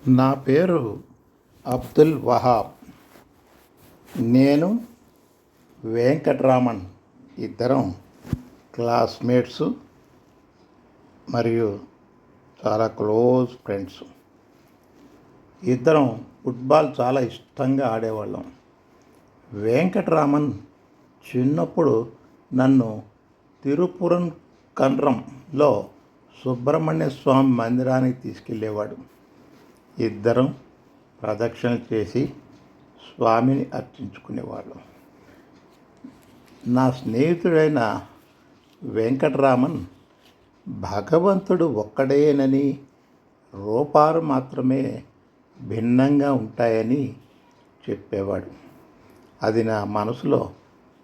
నా పేరు అబ్దుల్ వహాబ్. నేను వెంకట్రామన్ ఇద్దరం క్లాస్మేట్స్ మరియు చాలా క్లోజ్ ఫ్రెండ్స్. ఇద్దరం ఫుట్బాల్ చాలా ఇష్టంగా ఆడేవాళ్ళం. వెంకట్రామన్ చిన్నప్పుడు నన్ను తిరుపురం కండ్రంలో సుబ్రహ్మణ్య స్వామి మందిరానికి తీసుకెళ్ళేవాడు. ఇద్దరం ప్రదక్షిణలు చేసి స్వామిని అర్చించుకునేవాళ్ళం. నా స్నేహితుడైన వెంకట్రామన్ భగవంతుడు ఒక్కడేనని, రూపాలు మాత్రమే భిన్నంగా ఉంటాయని చెప్పేవాడు. అది నా మనసులో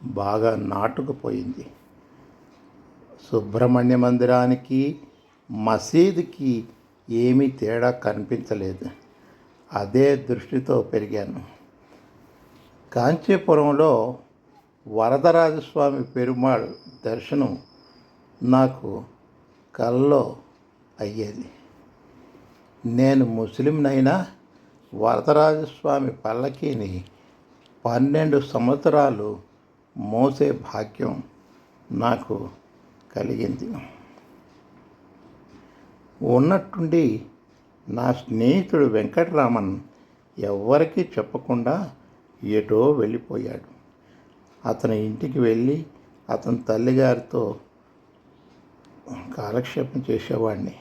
బాగా నాటుకుపోయింది. సుబ్రహ్మణ్య మందిరానికి, మసీదుకి ఏమీ తేడా కనిపించలేదు. అదే దృష్టితో పెరిగాను. కాంచీపురంలో వరదరాజస్వామి పెరుమాళ్ దర్శనం నాకు కలలో అయ్యేది. నేను ముస్లింనైనా వరదరాజస్వామి పల్లకీని 12 సంవత్సరాలు మోసే భాగ్యం నాకు కలిగింది. ఉన్నట్టుండి నా స్నేహితుడు వెంకట్రామన్ ఎవ్వరికీ చెప్పకుండా ఎటో వెళ్ళిపోయాడు. అతని ఇంటికి వెళ్ళి అతని తల్లిగారితో కాలక్షేపం చేసేవాడిని.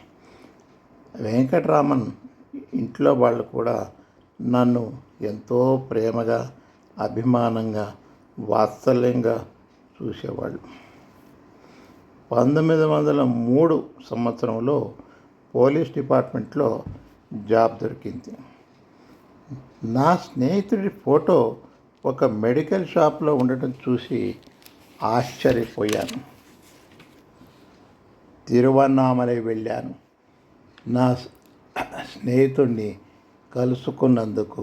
వెంకట్రామన్ ఇంట్లో వాళ్ళు కూడా నన్ను ఎంతో ప్రేమగా, అభిమానంగా, వాత్సల్యంగా చూసేవాళ్ళు. 1903 సంవత్సరంలో పోలీస్ డిపార్ట్మెంట్లో జాబ్ దొరికింది. నా స్నేహితుడి ఫోటో ఒక మెడికల్ షాప్లో ఉండటం చూసి ఆశ్చర్యపోయాను. తిరువన్నామలై వెళ్ళాను. నా స్నేహితుడిని కలుసుకున్నందుకు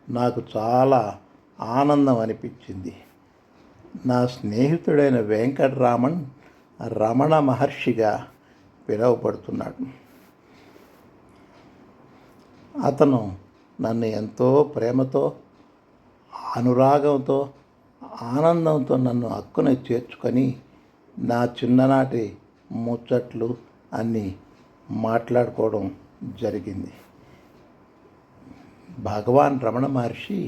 నాకు చాలా ఆనందం అనిపించింది. నా స్నేహితుడైన వెంకట్రామన్ రమణ మహర్షిగా పిలువబడుతున్నాడు. అతను నన్ను ఎంతో ప్రేమతో, అనురాగంతో, ఆనందంతో నన్ను హక్కున చేర్చుకొని నా చిన్ననాటి ముచ్చట్లు అన్నీ మాట్లాడుకోవడం జరిగింది. భగవాన్ రమణ మహర్షి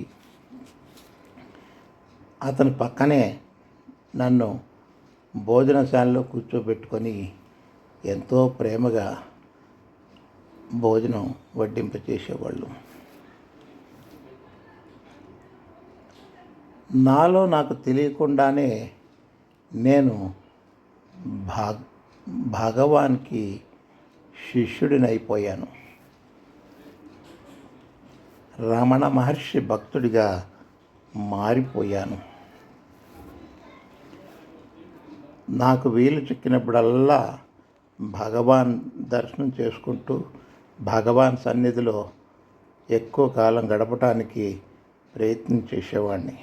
అతని పక్కనే నన్ను భోజనశాలలో కూర్చోబెట్టుకొని ఎంతో ప్రేమగా భోజనం వడ్డింపచేసేవాళ్ళు. నాలో నాకు తెలియకుండానే నేను భగవాన్కి శిష్యుడినైపోయాను. రమణ మహర్షి భక్తుడిగా మారిపోయాను. నాకు వీలు చిక్కినప్పుడల్లా భగవాన్ దర్శనం చేసుకుంటూ భగవాన్ సన్నిధిలో ఎక్కువ కాలం గడపటానికి ప్రయత్నం చేసేవాడిని.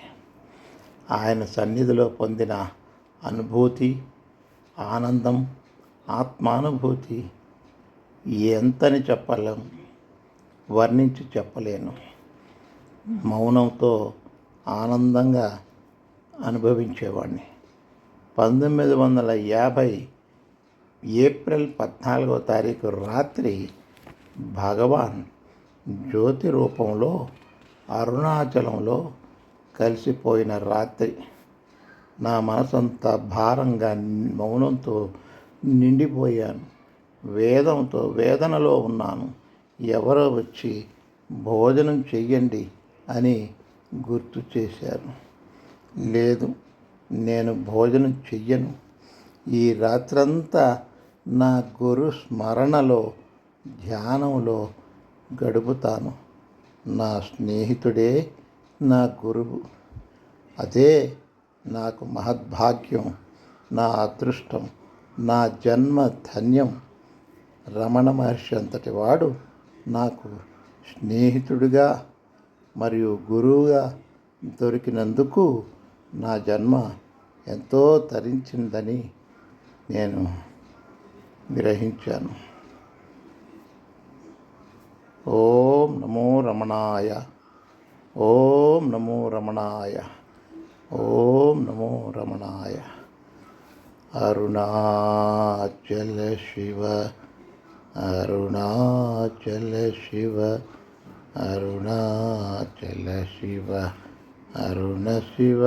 ఆయన సన్నిధిలో పొందిన అనుభూతి, ఆనందం, ఆత్మానుభూతి ఎంతని చెప్పలేం, వర్ణించి చెప్పలేను. మౌనంతో ఆనందంగా అనుభవించేవాడిని. 1950 ఏప్రిల్ 14వ తారీఖు రాత్రి భగవాన్ జ్యోతి రూపంలో అరుణాచలంలో కలిసిపోయిన రాత్రి. నా మనసంతా భారంగా, మౌనంతో నిండిపోయాను. వేదనలో ఉన్నాను. ఎవరో వచ్చి భోజనం చెయ్యండి అని గుర్తు చేశారు. లేదు, నేను భోజనం చెయ్యను. ఈ రాత్రంతా నా గురు స్మరణలో, ధ్యానంలో గడుపుతాను. నా స్నేహితుడే నా గురువు. అదే నాకు మహద్భాగ్యం, నా అదృష్టం, నా జన్మ ధన్యం. రమణ మహర్షి అంతటి వాడు నాకు స్నేహితుడిగా మరియు గురువుగా దొరికినందుకు నా జన్మ ఎంతో తరించిందని నేను గ్రహించాను. ఓం నమో రమణాయ. ఓం నమో రమణాయ. ఓం నమో రమణాయ. అరుణాచల శివ, అరుణాచల శివ, అరుణాచల శివ, అరుణ శివ.